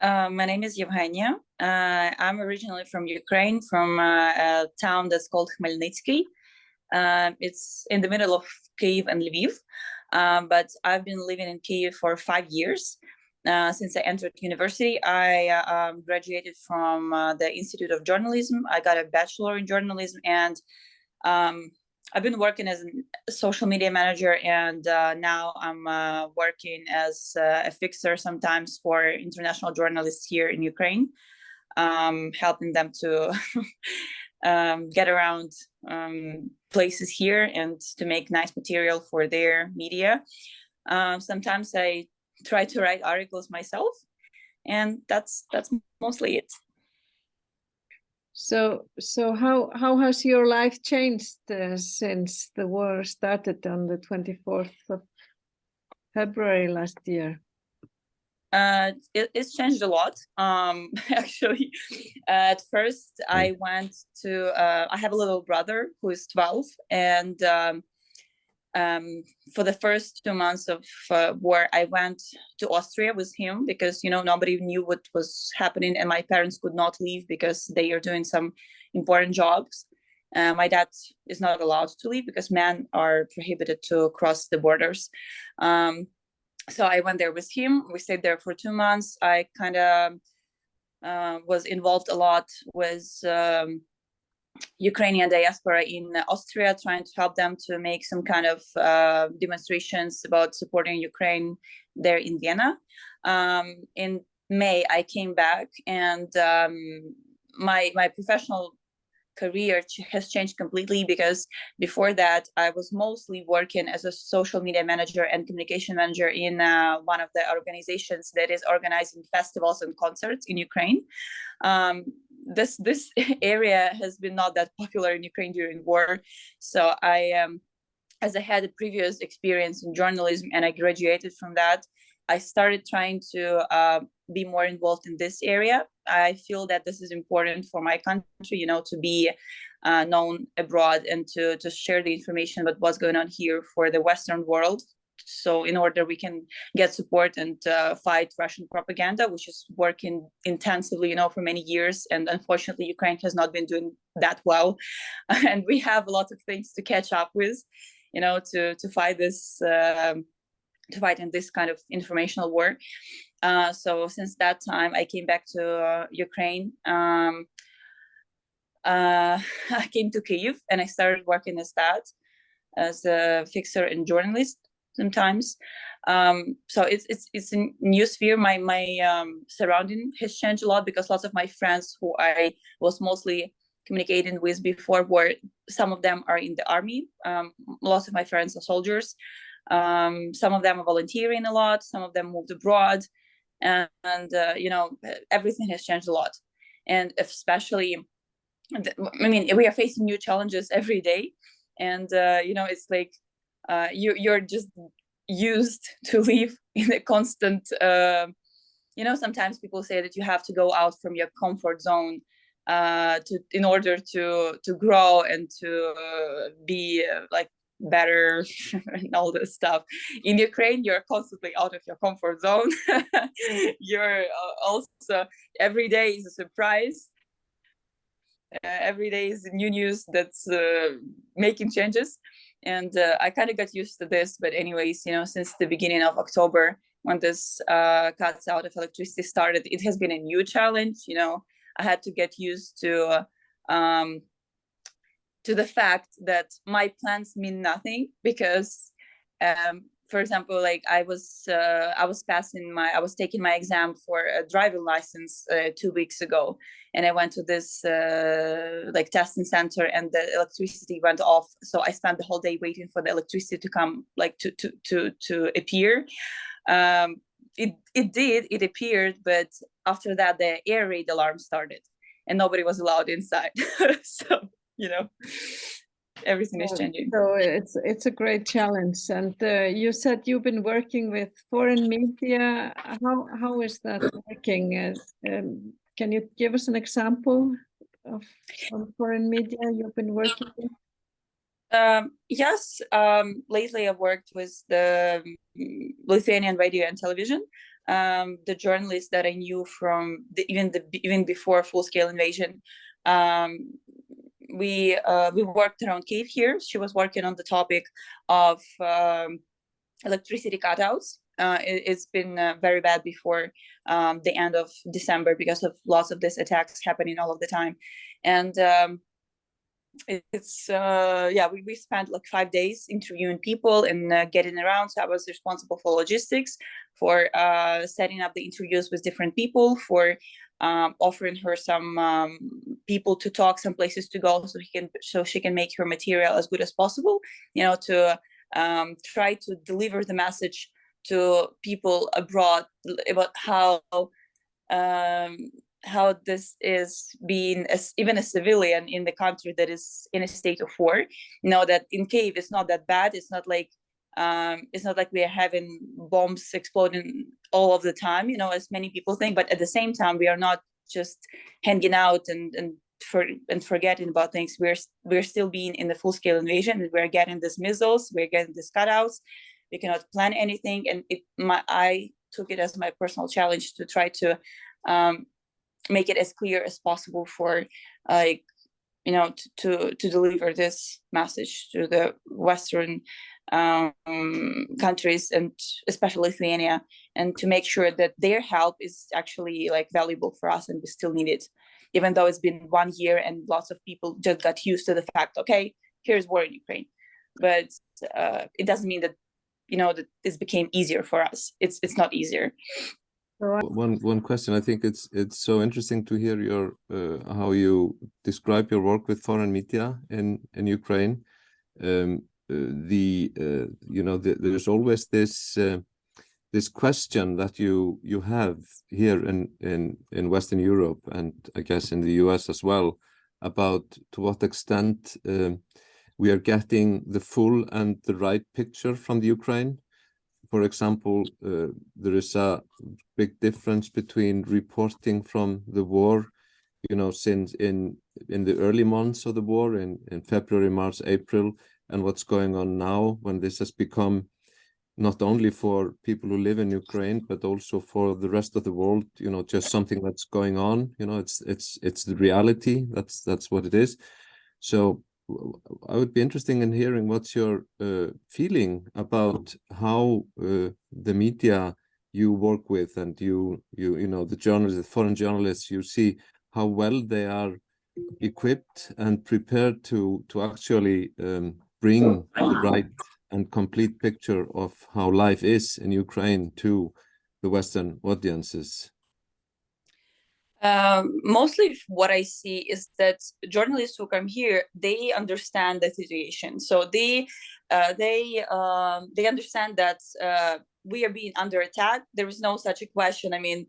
My name is Yevheniya. I'm originally from Ukraine, from a town that's called Khmelnytsky. It's in the middle of Kyiv and Lviv, but I've been living in Kyiv for 5 years. Since I entered university, I graduated from the Institute of Journalism. I got a bachelor in journalism, and I've been working as a social media manager, and now I'm working as a fixer sometimes for international journalists here in Ukraine, helping them to get around places here and to make nice material for their media. Sometimes I try to write articles myself, and that's mostly it. So how has your life changed since the war started on the 24th of February last year? It's changed a lot. Actually, at first I went to, I have a little brother who is 12, and for the first 2 months of war, I went to Austria with him because, nobody knew what was happening, and my parents could not leave because they are doing some important jobs. My dad is not allowed to leave because men are prohibited to cross the borders. So I went there with him. We stayed there for 2 months. I kind of was involved a lot with Ukrainian diaspora in Austria, trying to help them to make some kind of demonstrations about supporting Ukraine there in Vienna. In May, I came back, and my professional career has changed completely, because before that I was mostly working as a social media manager and communication manager in one of the organizations that is organizing festivals and concerts in Ukraine. This area has been not that popular in Ukraine during war, so I as I had a previous experience in journalism and I graduated from that, I started trying to be more involved in this area. I feel that this is important for my country, to be known abroad and to share the information about what's going on here for the Western world. So in order we can get support and fight Russian propaganda, which is working intensively, for many years. And unfortunately, Ukraine has not been doing that well. And we have a lot of things to catch up with, to fight this to fight in this kind of informational war. So since that time, I came back to Ukraine. I came to Kyiv, and I started working as that, as a fixer and journalist sometimes. So it's a new sphere. My surrounding has changed a lot, because lots of my friends who I was mostly communicating with before some of them are in the army. Lots of my friends are soldiers. Some of them are volunteering a lot, some of them moved abroad, and everything has changed a lot. And especially, we are facing new challenges every day, and it's like you're just used to live in a constant sometimes people say that you have to go out from your comfort zone in order to grow and to be like better and all this stuff. In Ukraine, you're constantly out of your comfort zone. You're also, every day is a surprise. Every day is new news that's making changes, and I kind of got used to this. But anyways, since the beginning of October, when this cuts out of electricity started, it has been a new challenge. I had to get used to the fact that my plans mean nothing, because for example, like I was taking my exam for a driving license 2 weeks ago, and I went to this testing center, and the electricity went off. So I spent the whole day waiting for the electricity to come, like to appear. It appeared, but after that the air raid alarm started, and nobody was allowed inside. So everything is changing. So it's a great challenge. And you said you've been working with foreign media. How is that working? Can you give us an example of foreign media you've been working with? Yes. Lately I've worked with the Lithuanian radio and television. the journalists that I knew from even before full-scale invasion. We worked around Kyiv here. She was working on the topic of electricity cutouts. It's been very bad before the end of December because of lots of these attacks happening all of the time. And we spent like 5 days interviewing people and getting around. So I was responsible for logistics, for setting up the interviews with different people, for offering her some people to talk, some places to go, so she can make her material as good as possible, to try to deliver the message to people abroad about how this is being even a civilian in the country that is in a state of war. That in Kyiv it's not that bad. It's not like we are having bombs exploding all of the time, as many people think. But at the same time, we are not just hanging out and forgetting about things. We're still being in the full-scale invasion. We're getting these missiles. We're getting these cutouts. We cannot plan anything. And I took it as my personal challenge to try to make it as clear as possible for to deliver this message to the Western countries, and especially Lithuania, and to make sure that their help is actually like valuable for us and we still need it, even though it's been 1 year and lots of people just got used to the fact, okay, here's war in Ukraine. But it doesn't mean that that this became easier for us. It's not easier. One question. I think it's so interesting to hear your how you describe your work with foreign media in Ukraine. There's always this question that you have here in Western Europe, and I guess in the US as well, about to what extent we are getting the full and the right picture from the Ukraine. For example, there is a big difference between reporting from the war, since in the early months of the war, in February, March, April, and what's going on now, when this has become not only for people who live in Ukraine, but also for the rest of the world, just something that's going on. It's the reality. That's what it is. So I would be interested in hearing what's your feeling about how the media you work with, and the journalists, the foreign journalists, you see how well they are equipped and prepared to actually bring the right and complete picture of how life is in Ukraine to the Western audiences. Mostly what I see is that journalists who come here, they understand the situation. So they understand that we are being under attack. There is no such a question. I mean,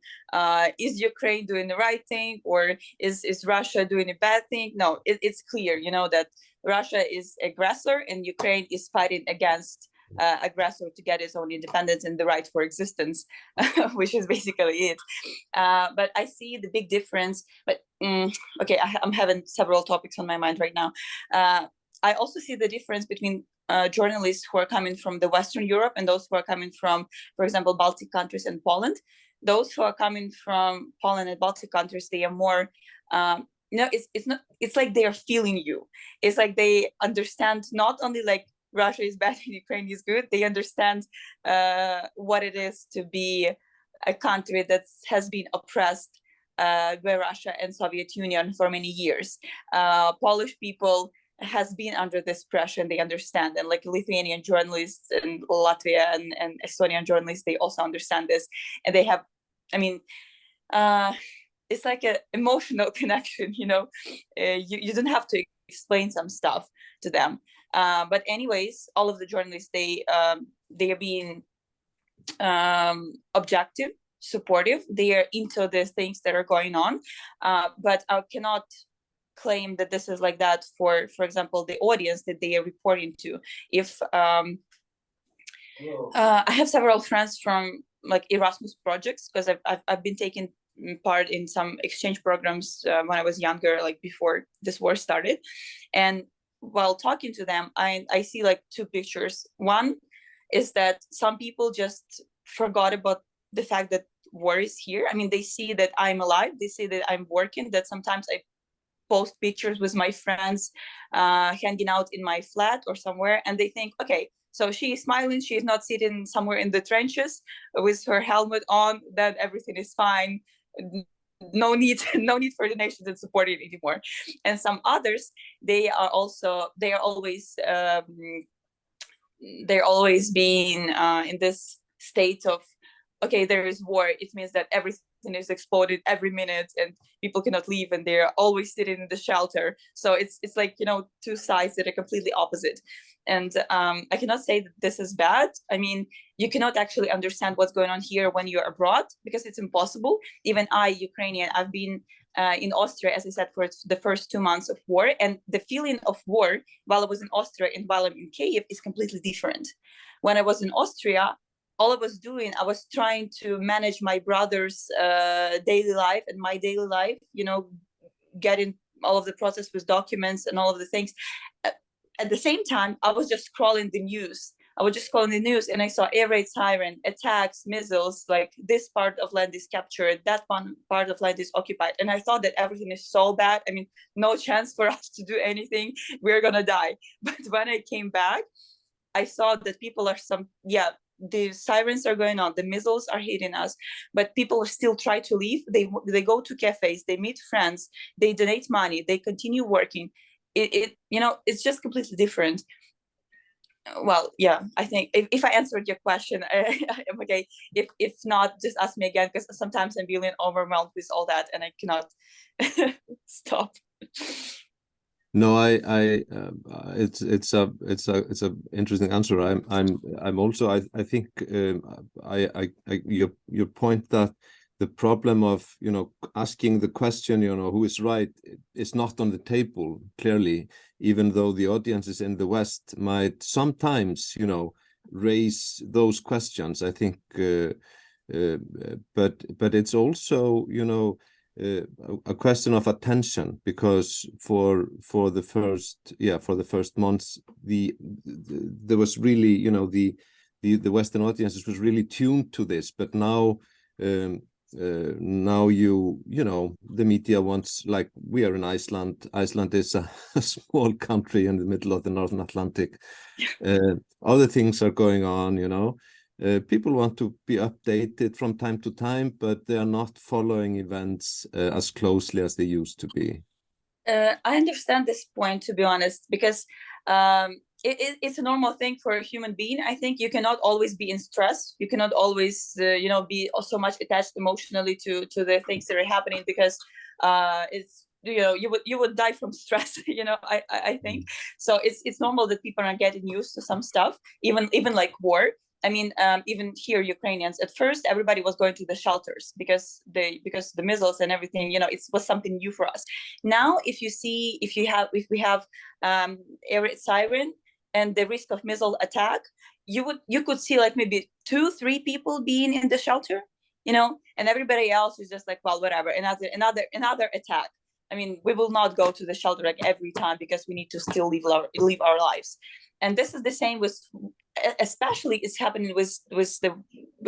is Ukraine doing the right thing, or is Russia doing a bad thing? No, it's clear, that Russia is aggressor and Ukraine is fighting against aggressor to get its own independence and the right for existence, which is basically it. But I see the big difference. But okay, I'm having several topics on my mind right now. I also see the difference between journalists who are coming from the Western Europe and those who are coming from, for example, Baltic countries and Poland. Those who are coming from Poland and Baltic countries, they are more it's like they are feeling you. It's like they understand not only like Russia is bad and Ukraine is good. They understand what it is to be a country that has been oppressed by Russia and Soviet Union for many years. Polish people has been under this pressure and they understand. And like Lithuanian journalists and Latvia and Estonian journalists, they also understand this. And they have, it's like an emotional connection, you don't have to explain some stuff to them. But anyways, all of the journalists, they are being objective, supportive. They are into the things that are going on. But I cannot claim that this is like that for example, the audience that they are reporting to. If I have several friends from like Erasmus projects, because I've been taking part in some exchange programs when I was younger, like before this war started. And while talking to them, I see like two pictures. One is that some people just forgot about the fact that war is here. I mean, they see that I'm alive, they see that I'm working, that sometimes I post pictures with my friends hanging out in my flat or somewhere, and they think, okay, so she is smiling, she is not sitting somewhere in the trenches with her helmet on, then everything is fine. No need for the nation to support it anymore. And some others, they're always being in this state of, okay, there is war, it means that everything is exploded every minute and people cannot leave, and they're always sitting in the shelter. So it's like, you know, two sides that are completely opposite. And I cannot say that this is bad. I mean, you cannot actually understand what's going on here when you're abroad, because it's impossible. Even I, Ukrainian, I've been in Austria, as I said, for the first 2 months of war, and the feeling of war while I was in Austria and while I'm in Kyiv is completely different. When I was in Austria, all I was doing, I was trying to manage my brother's daily life and my daily life, you know, getting all of the process with documents and all of the things. At the same time, I was just scrolling the news. And I saw air raid siren, attacks, missiles, like this part of land is captured, that one part of land is occupied. And I thought that everything is so bad. I mean, no chance for us to do anything. We're gonna die. But when I came back, I saw that people are the sirens are going on, the missiles are hitting us, but people still try to leave. They go to cafes, they meet friends, they donate money, they continue working. You know, it's just completely different. Well, yeah, I think if I answered your question, I am okay. If not, just ask me again, because sometimes I'm feeling overwhelmed with all that and I cannot stop. No, it's a interesting answer. I'm also, I think your point that the problem of, you know, asking the question, you know, who is right, is not on the table clearly, even though the audiences in the West might sometimes, you know, raise those questions. I think, but it's also, you know, a question of attention, because for the first months there was really, you know, the Western audiences was really tuned to this, but now now you know, the media wants, like, we are in Iceland. Iceland is a small country in the middle of the Northern Atlantic. Other things are going on, you know. People want to be updated from time to time, but they are not following events as closely as they used to be. I understand this point, to be honest, because it's a normal thing for a human being. I think you cannot always be in stress. You cannot always, you know, be so much attached emotionally to the things that are happening, because it's, you know, you would die from stress. You know, I think so. It's normal that people are getting used to some stuff, even like war. I mean, even here, Ukrainians, at first, everybody was going to the shelters because the missiles and everything, you know, it was something new for us. Now, if we have air raid siren and the risk of missile attack, you could see like maybe 2-3 people being in the shelter, you know, and everybody else is just like, well, whatever, another attack. I mean, we will not go to the shelter like every time, because we need to still live our lives. And this is the same with, especially it's happening with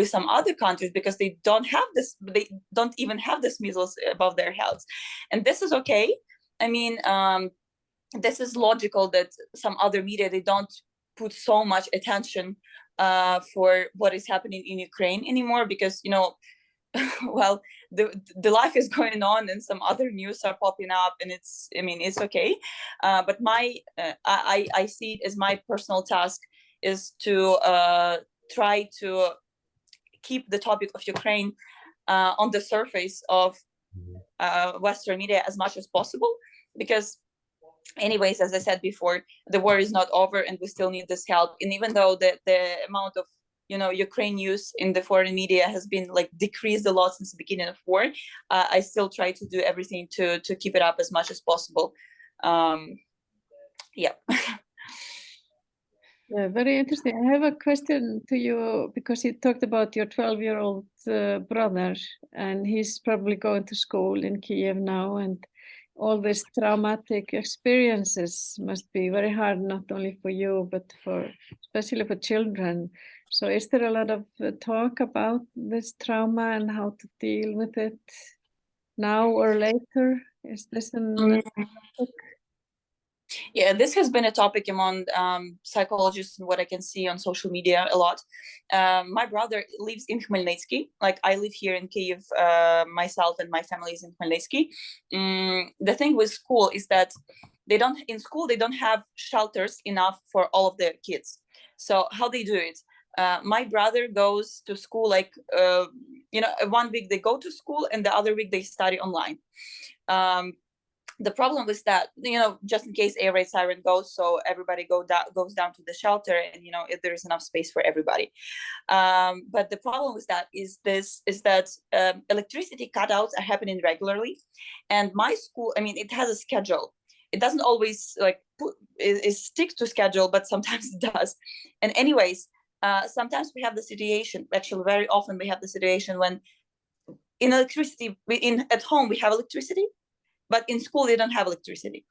some other countries, because they don't even have this missiles above their heads. And this is okay. I mean, this is logical that some other media, they don't put so much attention for what is happening in Ukraine anymore, because, you know, well, the life is going on and some other news are popping up, and it's okay. But I see it as my personal task is to try to keep the topic of Ukraine on the surface of Western media as much as possible, because anyways, as I said before, the war is not over and we still need this help. And even though the amount of, you know, Ukraine news in the foreign media has been like decreased a lot since the beginning of war, I still try to do everything to keep it up as much as possible. Yeah. Very interesting. I have a question to you, because you talked about your 12-year-old brother, and he's probably going to school in Kyiv now, and all these traumatic experiences must be very hard, not only for you, but especially for children. So is there a lot of talk about this trauma and how to deal with it now or later? Is this an topic? Yeah, this has been a topic among psychologists and what I can see on social media a lot. My brother lives in Khmelnytsky. Like I live here in Kyiv, myself and my family is in Khmelnytsky. The thing with school is that they don't have shelters enough for all of their kids. So how they do it? My brother goes to school like, 1 week they go to school and the other week they study online. The problem is that, just in case air raid siren goes, so everybody goes down to the shelter, and if there is enough space for everybody. But the problem with that is that electricity cutouts are happening regularly, and my school, it has a schedule. It doesn't always stick to schedule, but sometimes it does. And anyways, sometimes we have the situation. Actually, very often we have the situation when at home we have electricity. But in school, they don't have electricity.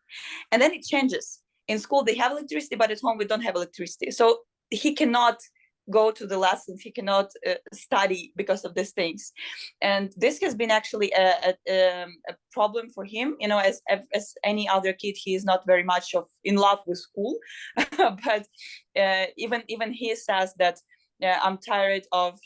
And then it changes. In school, they have electricity, but at home, we don't have electricity. So he cannot go to the lessons. He cannot study because of these things. And this has been actually a problem for him. As any other kid, he is not very much in love with school. But even he says that I'm tired of,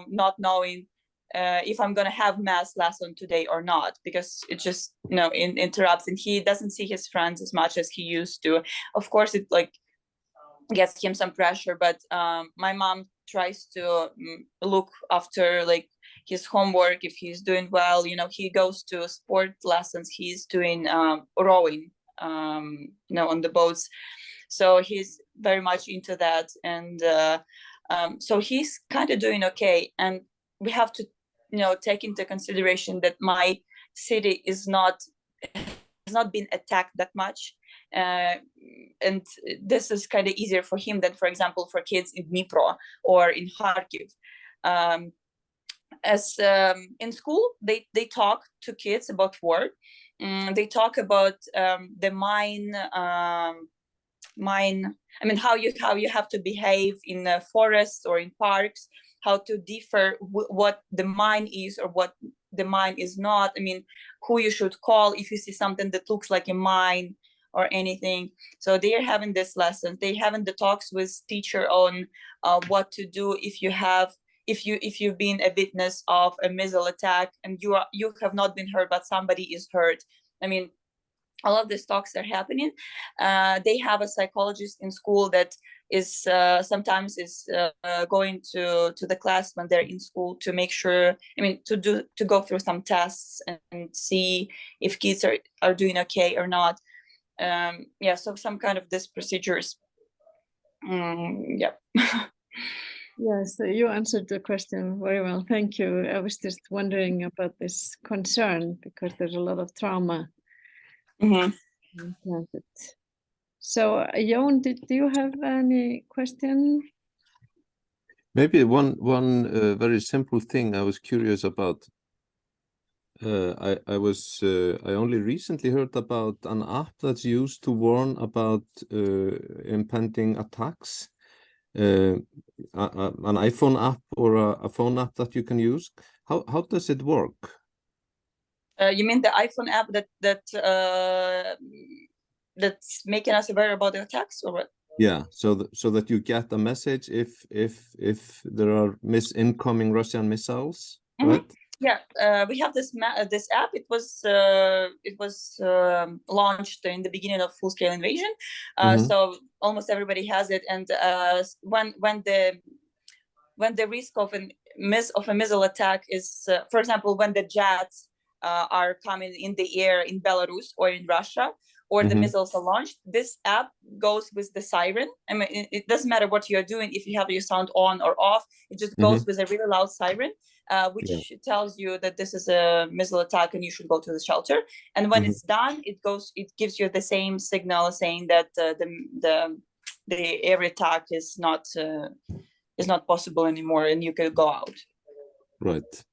not knowing if I'm going to have math lesson today or not, because it just, interrupts, and he doesn't see his friends as much as he used to. Of course, it gets him some pressure, but my mom tries to look after his homework, if he's doing well. He goes to sport lessons. He's doing rowing, on the boats. So he's very much into that. And so he's kind of doing okay. And we have to take into consideration that my city has not been attacked that much, and this is kind of easier for him than, for example, for kids in Dnipro or in Kharkiv. As in school, they talk to kids about war. They talk about the mine. How you have to behave in forests or in parks, how to differ what the mine is or what the mine is not. Who you should call if you see something that looks like a mine or anything. So they are having this lesson. They having the talks with teacher on what to do if you've been a witness of a missile attack and you have not been hurt, but somebody is hurt. All of these talks are happening. They have a psychologist in school that is sometimes going to the class when they're in school to make sure, to go through some tests and see if kids are doing okay or not. So some kind of these procedures. Yes, you answered the question very well. Thank you. I was just wondering about this concern because there's a lot of trauma. So, Jon, do you have any question? Maybe one very simple thing I was curious about. I only recently heard about an app that's used to warn about impending attacks. An iPhone app or a phone app that you can use. How does it work? You mean the iPhone app that's making us aware about the attacks, or what? Yeah, so that you get a message if there are incoming Russian missiles, right? Yeah, we have this app. It was launched in the beginning of full-scale invasion. So almost everybody has it. And when the risk of a missile attack is, for example, when the jets are coming in the air in Belarus or in Russia, or the missiles are launched, this app goes with the siren. It doesn't matter what you're doing, if you have your sound on or off, it just goes with a really loud siren, which tells you that this is a missile attack and you should go to the shelter. And when it's done, it gives you the same signal saying that the air attack is not possible anymore and you can go out. Right.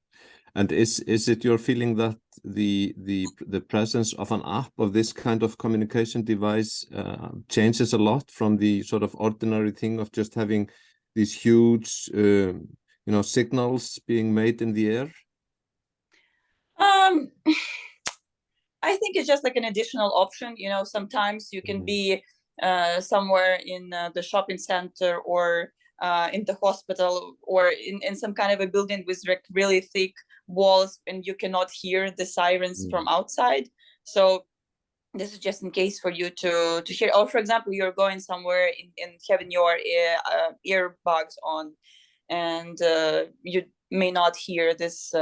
And is it your feeling that the presence of an app of this kind of communication device changes a lot from the sort of ordinary thing of just having these huge signals being made in the air? I think it's just like an additional option. Sometimes you can be somewhere in the shopping center or in the hospital or in some kind of a building with like really thick walls, and you cannot hear the sirens from outside. So this is just in case for you to hear. Or for example, you're going somewhere in having your earbuds on, and you may not hear this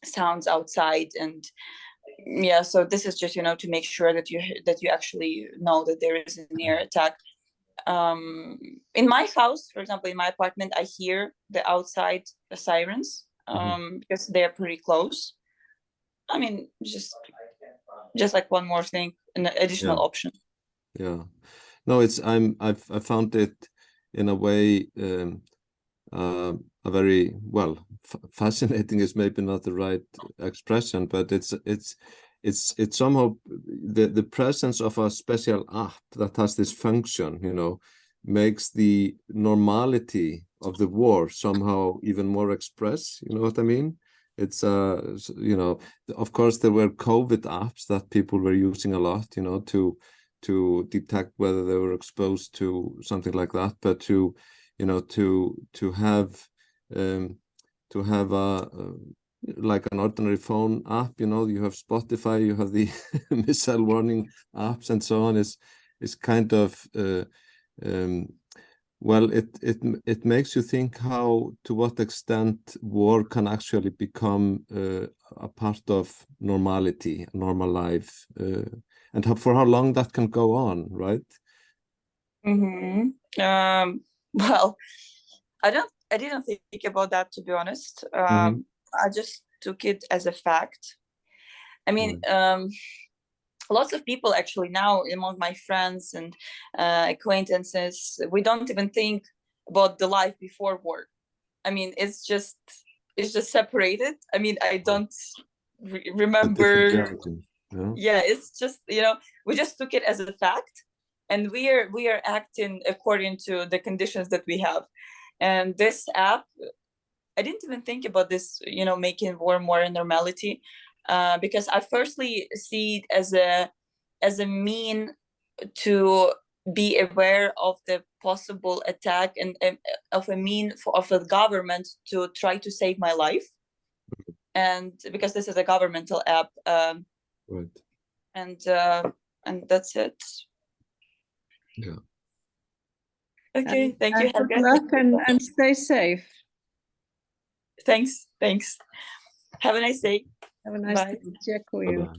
sounds outside. And yeah, so this is just to make sure that you actually know that there is an air attack. In my house, for example, in my apartment, I hear the outside sirens because they're pretty close. I mean, just like one more thing, an additional option. Yeah, no, I found it in a way a very fascinating is maybe not the right expression, but it's somehow the presence of a special app that has this function, makes the normality of the war somehow even more express. You know what I mean? It's of course there were COVID apps that people were using a lot, to detect whether they were exposed to something like that, but to have a like an ordinary phone app, you have Spotify, you have the missile warning apps and so on, is kind of it makes you think to what extent war can actually become a part of normality, normal life, and for how long that can go on, right? Well, I didn't think about that, to be honest. I just took it as a fact. I mean, lots of people actually now among my friends and acquaintances, we don't even think about the life before war. I mean, it's just separated. I mean, I don't remember. Yeah, it's just, we just took it as a fact, and we are acting according to the conditions that we have. And this app, I didn't even think about this, making war more a normality, because I firstly see it as a mean to be aware of the possible attack and of a mean of the government to try to save my life. And because this is a governmental app, right. And that's it. Yeah. Okay, thank you, Helga. Good luck and stay safe. Thanks. Have a nice day. Have a nice day. Bye-bye.